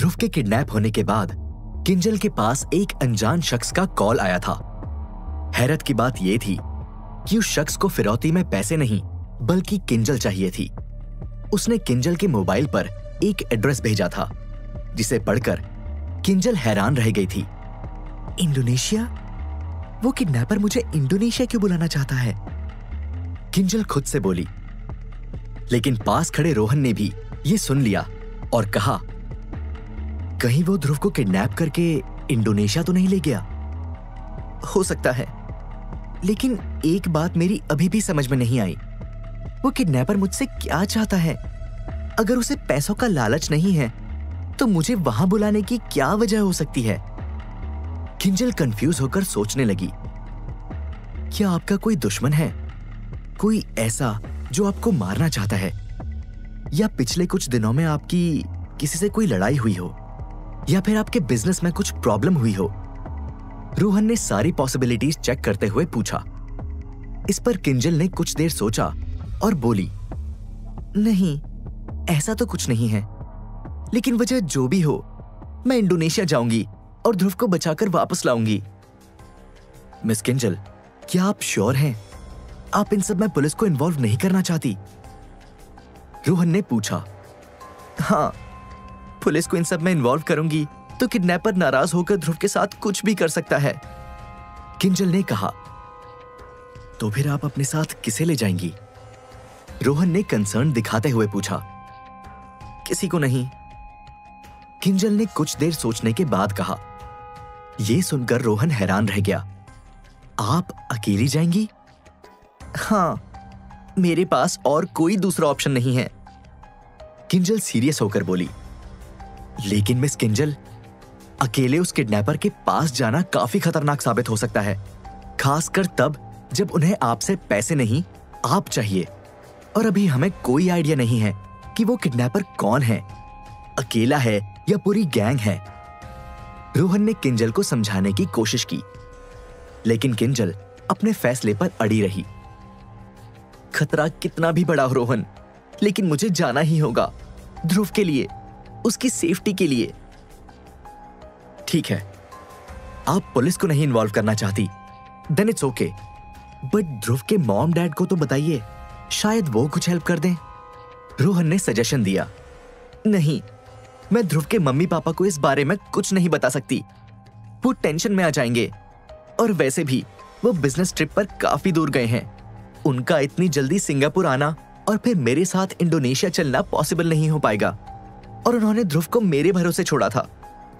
ध्रुव के किडनैप होने के बाद किंजल के पास एक अनजान शख्स का कॉल आया था। हैरत की बात यह थी कि उस शख्स को फिरौती में पैसे नहीं बल्कि किंजल चाहिए थी। उसने किंजल के मोबाइल पर एक एड्रेस भेजा था जिसे पढ़कर किंजल हैरान रह गई थी। इंडोनेशिया? वो किडनैपर मुझे इंडोनेशिया क्यों बुलाना चाहता है? किंजल खुद से बोली। लेकिन पास खड़े रोहन ने भी ये सुन लिया और कहा, कहीं वो ध्रुव को किडनैप करके इंडोनेशिया तो नहीं ले गया? हो सकता है, लेकिन एक बात मेरी अभी भी समझ में नहीं आई। वो किडनैपर मुझसे क्या चाहता है? अगर उसे पैसों का लालच नहीं है तो मुझे वहां बुलाने की क्या वजह हो सकती है? किंजल कंफ्यूज होकर सोचने लगी। क्या आपका कोई दुश्मन है? कोई ऐसा जो आपको मारना चाहता है? या पिछले कुछ दिनों में आपकी किसी से कोई लड़ाई हुई हो? या फिर आपके बिजनेस में कुछ प्रॉब्लम हुई हो? रोहन ने सारी पॉसिबिलिटीज चेक करते हुए पूछा। इस पर किंजल ने कुछ देर सोचा और बोली, नहीं, ऐसा तो कुछ नहीं है, लेकिन वजह जो भी हो, मैं इंडोनेशिया जाऊंगी और ध्रुव को बचाकर वापस लाऊंगी। मिस किंजल, क्या आप श्योर हैं? आप इन सब में पुलिस को इन्वॉल्व नहीं करना चाहती? रोहन ने पूछा। हाँ, पुलिस को इन सब में इन्वॉल्व करूंगी तो किडनैपर नाराज होकर ध्रुव के साथ कुछ भी कर सकता है, किंजल ने कहा। तो फिर आप अपने साथ किसे ले जाएंगी? रोहन ने कंसर्न दिखाते हुए पूछा। किसी को नहीं, किंजल ने कुछ देर सोचने के बाद कहा। यह सुनकर रोहन हैरान रह गया। आप अकेली जाएंगी? हाँ, मेरे पास और कोई दूसरा ऑप्शन नहीं है, किंजल सीरियस होकर बोली। लेकिन मिस किंजल, अकेले उस किडनैपर के पास जाना काफी खतरनाक साबित हो सकता है, खासकर तब जब उन्हें आपसे पैसे नहीं, आप चाहिए। और अभी हमें कोई आइडिया नहीं है कि वो किडनैपर कौन है, अकेला है या पूरी गैंग है। रोहन ने किंजल को समझाने की कोशिश की, लेकिन किंजल अपने फैसले पर अड़ी रही। खतरा कितना भी बड़ा हो रोहन, लेकिन मुझे जाना ही होगा, ध्रुव के लिए, उसकी सेफ्टी के लिए। ठीक है, आप पुलिस को नहीं इन्वॉल्व करना चाहती, देन इट्स ओके, बट ध्रुव के मॉम डैड को तो बताइए, शायद वो कुछ हेल्प कर दें, रोहन ने सजेशन दिया। नहीं, मैं ध्रुव के मम्मी पापा को इस बारे में कुछ नहीं बता सकती, वो टेंशन में आ जाएंगे। और वैसे भी वो बिजनेस ट्रिप पर काफी दूर गए हैं, उनका इतनी जल्दी सिंगापुर आना और फिर मेरे साथ इंडोनेशिया चलना पॉसिबल नहीं हो पाएगा। और उन्होंने ध्रुव को मेरे भरोसे छोड़ा था,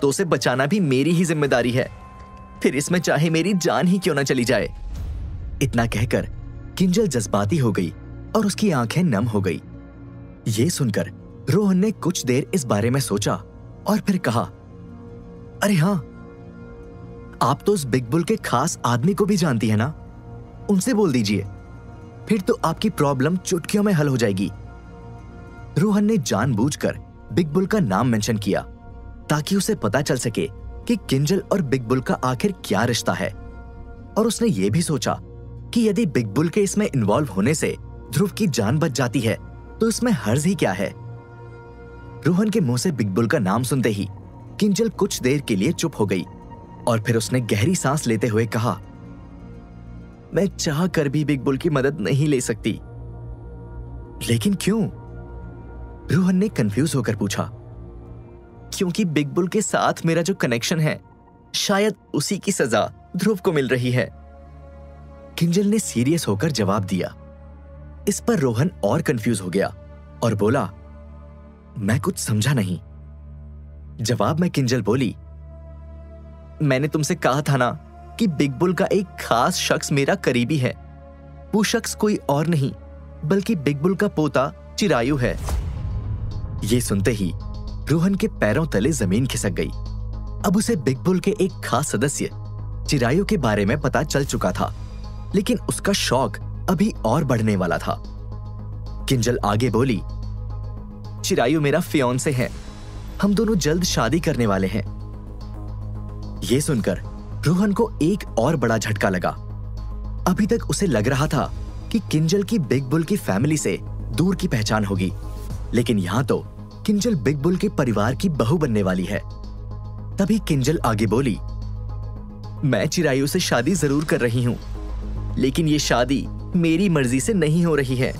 तो उसे बचाना भी मेरी ही जिम्मेदारी है, फिर इसमें चाहे मेरी जान ही क्यों ना चली जाए। इतना कहकर किंजल जज्बाती हो गई और उसकी आंखें नम हो गई। ये सुनकर रोहन ने कुछ देर इस बारे में सोचा और फिर कहा, अरे हाँ, आप तो उस बिग बुल के खास आदमी को भी जानती है ना, उनसे बोल दीजिए, फिर तो आपकी प्रॉब्लम चुटकियों में हल हो जाएगी। रोहन ने जानबूझकर बिग बुल का नाम मेंशन किया ताकि उसे पता चल सके कि किंजल और बिग बुल का आखिर क्या रिश्ता है। और उसने ये भी सोचा कि यदि बिग बुल के इसमें इन्वॉल्व होने से ध्रुव की जान बच जाती है तो इसमें हर्ज ही क्या है। रोहन के मुंह से बिग बुल का नाम सुनते ही किंजल कुछ देर के लिए चुप हो गई और फिर उसने गहरी सांस लेते हुए कहा, मैं चाह कर भी बिग बुल की मदद नहीं ले सकती। लेकिन क्यों? रोहन ने कंफ्यूज होकर पूछा। क्योंकि बिग बुल के साथ मेरा जो कनेक्शन है, शायद उसी की सजा ध्रुव को मिल रही है, किंजल ने सीरियस होकर जवाब दिया। इस पर रोहन और कंफ्यूज हो गया और बोला, मैं कुछ समझा नहीं। जवाब में किंजल बोली, मैंने तुमसे कहा था ना कि बिग बुल का एक खास शख्स मेरा करीबी है। वो शख्स कोई और नहीं बल्कि बिग बुल का पोता चिरायु है। ये सुनते ही रोहन के पैरों तले जमीन खिसक गई। अब उसे बिग बुल के एक खास सदस्य चिरायु के बारे में पता चल चुका था, लेकिन उसका शौक अभी और बढ़ने वाला था। किंजल आगे बोली, चिरायु मेरा फियांसे है, हम दोनों जल्द शादी करने वाले हैं। यह सुनकर रोहन को एक और बड़ा झटका लगा। अभी तक उसे लग रहा था कि किंजल की बिग बुल की फैमिली से दूर की पहचान होगी, लेकिन यहां तो किंजल बिग बुल के परिवार की बहू बनने वाली है। तभी किंजल आगे बोली, मैं चिरायु से शादी जरूर कर रही हूं, लेकिन ये शादी मेरी मर्जी से नहीं हो रही है।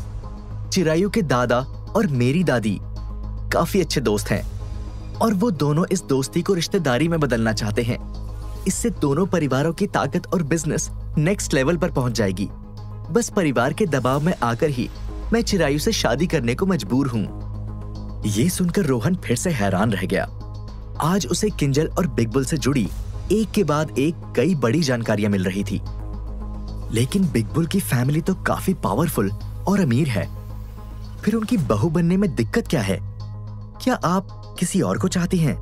चिरायु के दादा और मेरी दादी काफी अच्छे दोस्त हैं और वो दोनों इस दोस्ती को रिश्तेदारी में बदलना चाहते हैं। इससे दोनों परिवारों की ताकत और बिजनेस नेक्स्ट लेवल पर पहुंच जाएगी। बस परिवार के दबाव में आकर ही मैं चिरायु से शादी करने को मजबूर हूं। ये सुनकर रोहन फिर से हैरान रह गया। आज उसे किंजल और बिग बुल से जुड़ी एक के बाद एक कई बड़ी जानकारियां मिल रही थी। लेकिन बिग बुल की फैमिली तो काफी पावरफुल और अमीर है, फिर उनकी बहू बनने में दिक्कत क्या है? क्या आप किसी और को चाहती हैं?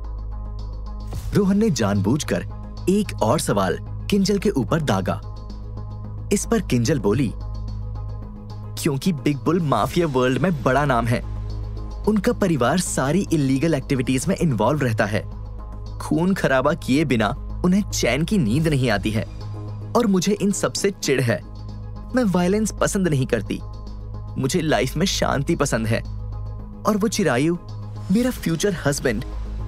रोहन ने जानबूझकर एक और सवाल किंजल के ऊपर दागा। इस पर किंजल बोली, क्योंकि बिग बुल माफिया वर्ल्ड में बड़ा नाम है। उनका परिवार सारी इलीगल एक्टिविटीज में इन्वॉल्व रहता है। खून खराबा किए बिना उन्हें चैन की नींद नहीं आती है और मुझे इन सब से चिढ़ है। मैं वायलेंस पसंद नहीं करती, मुझे लाइफ में शांति पसंद है। और वो चिरायु, मेरा फ्यूचर हस्बैंड,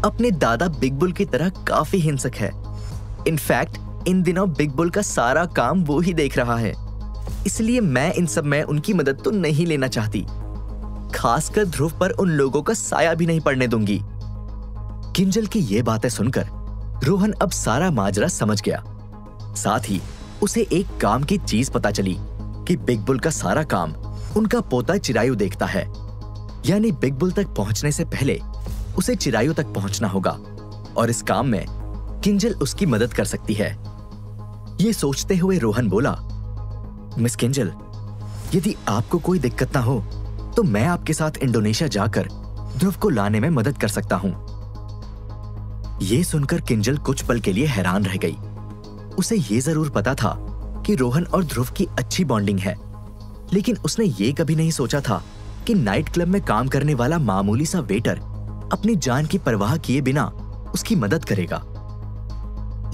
अपने दादा बिग बुल की तरह काफी हिंसक है। इनफैक्ट इन दिनों बिग बुल का सारा काम वो ही देख रहा है, इसलिए मैं इन सब में उनकी मदद तो नहीं लेना चाहती। खासकर ध्रुव पर उन लोगों का साया भी नहीं पड़ने दूंगी। किंजल की ये बातें सुनकर रोहन अब सारा माजरा समझ गया। साथ ही उसे एक काम की चीज पता चली कि बिग बुल का सारा काम उनका पोता चिरायु देखता है। यानी बिग बुल तक पहुंचने से पहले उसे चिरायु तक पहुंचना होगा और इस काम में किंजल उसकी मदद कर सकती है। ये सोचते हुए रोहन बोला, मिस किंजल, यदि आपको कोई दिक्कत ना हो तो मैं आपके साथ इंडोनेशिया जाकर ध्रुव को लाने में मदद कर सकता हूं। ये सुनकर किंजल कुछ पल के लिए हैरान रह गई। उसे ये जरूर पता था कि रोहन और ध्रुव की अच्छी बॉन्डिंग है, लेकिन उसने ये कभी नहीं सोचा था कि नाइट क्लब में काम करने वाला मामूली सा वेटर अपनी जान की परवाह किए बिना उसकी मदद करेगा।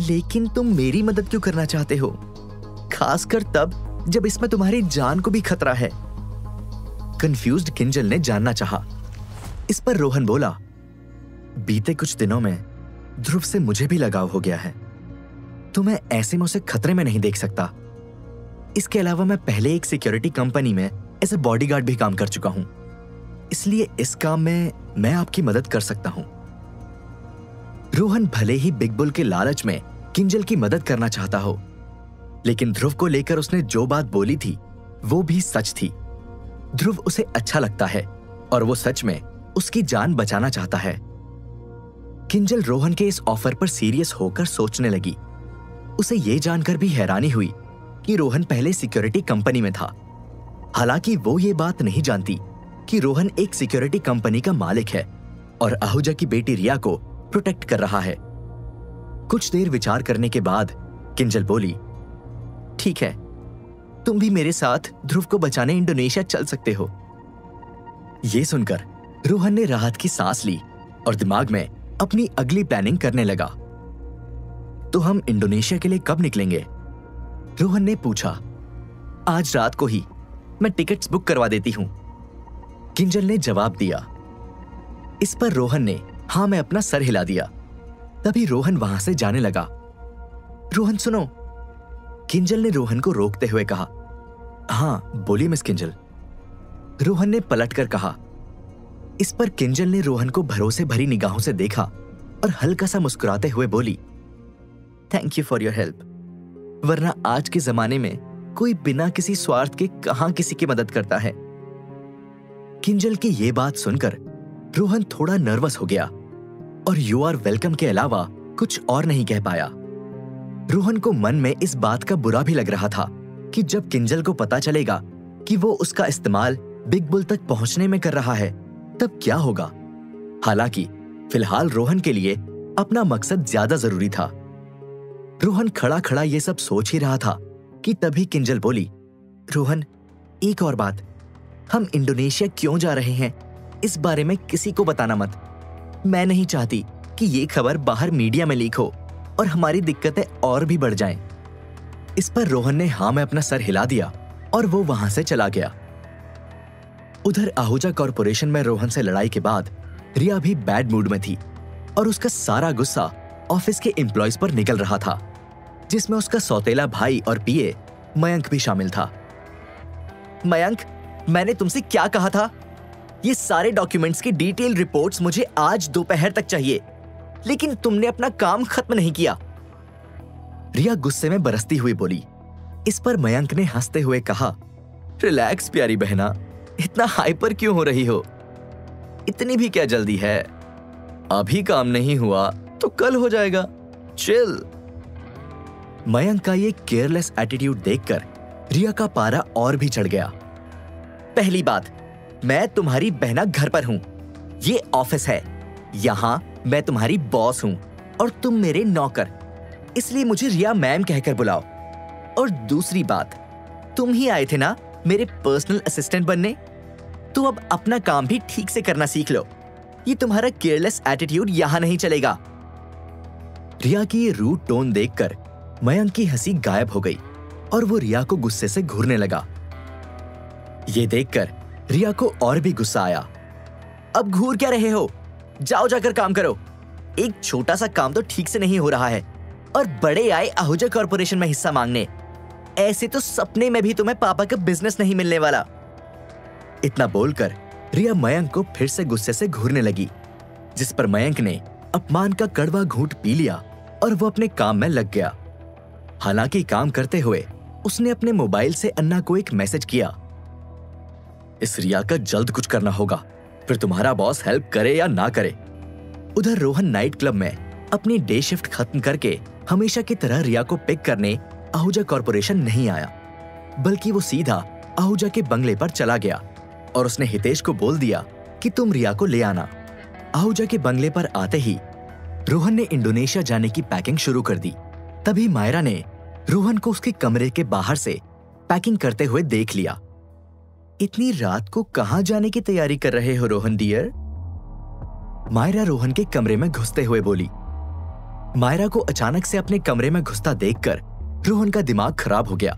लेकिन तुम मेरी मदद क्यों करना चाहते हो, खासकर तब जब इसमें तुम्हारी जान को भी खतरा है? कंफ्यूज्ड किंजल ने जानना चाहा। इस पर रोहन बोला, बीते कुछ दिनों में ध्रुव से मुझे भी लगाव हो गया है, तो मैं ऐसे में उसे खतरे में नहीं देख सकता। इसके अलावा मैं पहले एक सिक्योरिटी कंपनी में एज ए बॉडीगार्ड भी काम कर चुका हूं, इसलिए इस काम में मैं आपकी मदद कर सकता हूं। रोहन भले ही बिग बुल के लालच में किंजल की मदद करना चाहता हो, लेकिन ध्रुव को लेकर उसने जो बात बोली थी वो भी सच थी। ध्रुव उसे अच्छा लगता है और वो सच में उसकी जान बचाना चाहता है। किंजल रोहन के इस ऑफर पर सीरियस होकर सोचने लगी। उसे ये जानकर भी हैरानी हुई कि रोहन पहले सिक्योरिटी कंपनी में था। हालांकि वो ये बात नहीं जानती कि रोहन एक सिक्योरिटी कंपनी का मालिक है और आहूजा की बेटी रिया को प्रोटेक्ट कर रहा है। कुछ देर विचार करने के बाद किंजल बोली, ठीक है, तुम भी मेरे साथ ध्रुव को बचाने इंडोनेशिया चल सकते हो। ये सुनकर रोहन ने राहत की सांस ली और दिमाग में अपनी अगली प्लानिंग करने लगा। तो हम इंडोनेशिया के लिए कब निकलेंगे? रोहन ने पूछा। आज रात को ही, मैं टिकट्स बुक करवा देती हूं, किंजल ने जवाब दिया। इस पर रोहन ने हाँ में अपना सर हिला दिया। तभी रोहन वहां से जाने लगा। रोहन सुनो, किंजल ने रोहन को रोकते हुए कहा। हाँ बोलिए मिस किंजल, रोहन ने पलटकर कहा। इस पर किंजल ने रोहन को भरोसे भरी निगाहों से देखा और हल्का सा मुस्कुराते हुए बोली, thank you for your help, वरना आज के जमाने में कोई बिना किसी स्वार्थ के कहां किसी की मदद करता है। किंजल की ये बात सुनकर रोहन थोड़ा नर्वस हो गया और यू आर वेलकम के अलावा कुछ और नहीं कह पाया। रोहन को मन में इस बात का बुरा भी लग रहा था कि जब किंजल को पता चलेगा कि वो उसका इस्तेमाल बिग बुल तक पहुंचने में कर रहा है तब क्या होगा। हालांकि फिलहाल रोहन के लिए अपना मकसद ज्यादा जरूरी था। रोहन खड़ा खड़ा ये सब सोच ही रहा था कि तभी किंजल बोली, रोहन एक और बात, हम इंडोनेशिया क्यों जा रहे हैं इस बारे में किसी को बताना मत। मैं नहीं चाहती कि ये खबर बाहर मीडिया में लीक हो और हमारी दिक्कतें और भी बढ़ जाएं। इस पर रोहन ने हाँ में अपना सर हिला दिया और वो वहां से चला गया। उधर आहूजा कॉरपोरेशन में रोहन से लड़ाई के बाद रिया भी बैड मूड में थी और उसका सारा गुस्सा ऑफिस के एम्प्लॉयज पर निकल रहा था, जिसमें उसका सौतेला भाई और पीए मयंक भी शामिल था। मयंक, मैंने तुमसे क्या कहा था? ये सारे डॉक्यूमेंट्स की डिटेल रिपोर्ट्स मुझे आज दोपहर तक चाहिए, लेकिन तुमने अपना काम खत्म नहीं किया। रिया गुस्से में बरसती हुई बोली। इस पर मयंक ने हंसते हुए कहा, रिलैक्स प्यारी बहना, इतना हाइपर क्यों हो रही हो? इतनी भी क्या जल्दी है? अभी काम नहीं हुआ तो कल हो जाएगा, चिल। मयंक का ये केयरलेस एटीट्यूड देखकर रिया का पारा और भी चढ़ गया। पहली बात, मैं तुम्हारी बहना घर पर हूं, ये ऑफिस है, यहां मैं तुम्हारी बॉस हूं और तुम मेरे नौकर, इसलिए मुझे रिया मैम कहकर बुलाओ। और दूसरी बात, तुम ही आए थे ना मेरे पर्सनल असिस्टेंट बनने, तो अब अपना काम भी ठीक से करना सीख लो। ये तुम्हारा केयरलेस एटीट्यूड यहां नहीं चलेगा। रिया की ये रूड टोन देखकर मयंक की हंसी गायब हो गई और वो रिया को गुस्से से घूरने लगा। ये देखकर रिया को और भी गुस्सा आया। अब घूर क्या रहे हो? जाओ जाकर काम करो। एक छोटा सा काम तो ठीक से नहीं हो रहा है और बड़े आए आहूजा कॉर्पोरेशन में हिस्सा मांगने। ऐसे तो सपने में भी तुम्हें पापा का बिजनेस नहीं मिलने वाला। इतना बोलकर रिया मयंक को फिर से गुस्से से घूरने लगी, जिस पर मयंक ने अपमान का कड़वा घूंट पी लिया और वो अपने काम में लग गया। हालांकि काम करते हुए उसने अपने मोबाइल से अन्ना को एक मैसेज किया, इस रिया का जल्द कुछ करना होगा, फिर तुम्हारा बॉस हेल्प करे या ना करे। उधर रोहन नाइट क्लब में अपनी डे शिफ्ट खत्म करके हमेशा की तरह रिया को पिक करने आहूजा कॉर्पोरेशन नहीं आया, बल्कि वो सीधा आहूजा के बंगले पर चला गया और उसने हितेश को बोल दिया कि तुम रिया को ले आना। आहूजा के बंगले पर आते ही रोहन ने इंडोनेशिया जाने की पैकिंग शुरू कर दी। तभी मायरा ने रोहन को उसके कमरे के बाहर से पैकिंग करते हुए देख लिया। इतनी रात को कहां जाने की तैयारी कर रहे हो रोहन डियर? मायरा रोहन के कमरे में घुसते हुए बोली। मायरा को अचानक से अपने कमरे में घुसता देखकर रोहन का दिमाग खराब हो गया,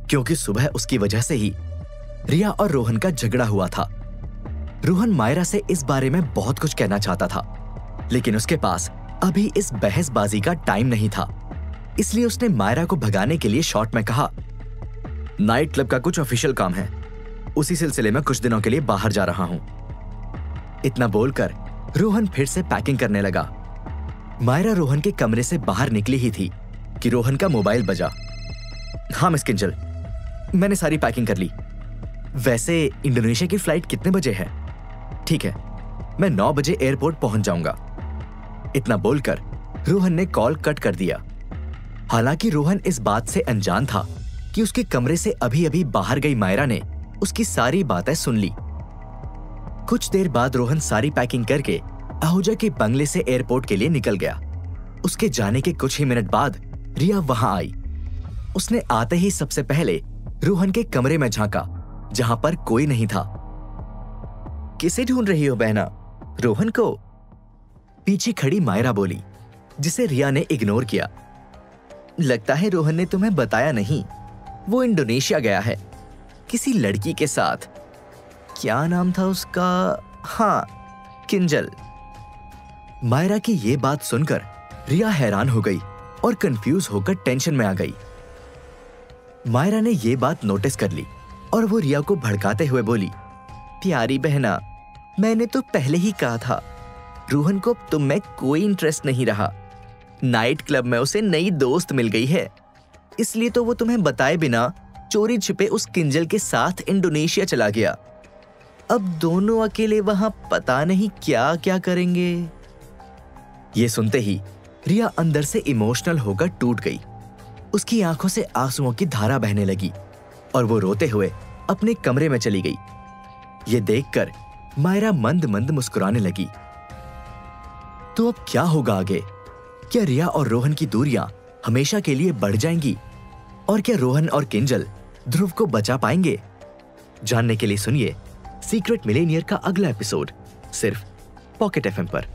क्योंकि सुबह उसकी वजह से ही रिया और रोहन का झगड़ा हुआ था। रोहन मायरा से इस बारे में बहुत कुछ कहना चाहता था, लेकिन उसके पास अभी इस बहसबाजी का टाइम नहीं था, इसलिए उसने मायरा को भगाने के लिए शॉर्ट में कहा, नाइट क्लब का कुछ ऑफिशियल काम है, उसी सिलसिले में कुछ दिनों के लिए बाहर जा रहा हूं। इतना बोलकर रोहन फिर से पैकिंग करने लगा। मायरा रोहन के कमरे से बाहर निकली ही थी कि रोहन का मोबाइल बजा। हाँ मिस किंजल, मैंने सारी पैकिंग कर ली। वैसे इंडोनेशिया की फ्लाइट कितने बजे है? ठीक है, मैं 9 बजे एयरपोर्ट पहुंच जाऊंगा। इतना बोलकर रोहन ने कॉल कट कर दिया। हालांकि रोहन इस बात से अनजान था कि उसके कमरे से अभी अभी बाहर गई मायरा ने उसकी सारी बातें सुन ली। कुछ देर बाद रोहन सारी पैकिंग करके आहूजा के बंगले से एयरपोर्ट के लिए निकल गया। उसके जाने के कुछ ही मिनट बाद रिया वहां आई। उसने आते ही सबसे पहले रोहन के कमरे में झांका, जहां पर कोई नहीं था। किसे ढूंढ रही हो बहना? रोहन को? पीछे खड़ी मायरा बोली, जिसे रिया ने इग्नोर किया। लगता है रोहन ने तुम्हें बताया नहीं, वो इंडोनेशिया गया है किसी लड़की के साथ। क्या नाम था उसका? हाँ, किंजल। मायरा की ये बात सुनकर रिया हैरान हो गई और कंफ्यूज होकर टेंशन में आ गई। मायरा ने ये बात नोटिस कर ली और वो रिया को भड़काते हुए बोली, प्यारी बहना, मैंने तो पहले ही कहा था, रोहन को तुम में कोई इंटरेस्ट नहीं रहा। नाइट क्लब में उसे नई दोस्त मिल गई है, इसलिए तो वो तुम्हें बताए बिना चोरी छिपे उस किंजल के साथ इंडोनेशिया चला गया। अब दोनों अकेले वहां पता नहीं क्या क्या करेंगे। ये सुनते ही रिया अंदर से इमोशनल होकर टूट गई। उसकी आंखों से आंसुओं की धारा बहने लगी और वो रोते हुए अपने कमरे में चली गई। ये देखकर मायरा मंद मंद मुस्कुराने लगी। तो अब क्या होगा आगे? क्या रिया और रोहन की दूरियां हमेशा के लिए बढ़ जाएंगी? और क्या रोहन और किंजल ध्रुव को बचा पाएंगे? जानने के लिए सुनिए सीक्रेट मिलेनियर का अगला एपिसोड सिर्फ पॉकेट एफएम पर।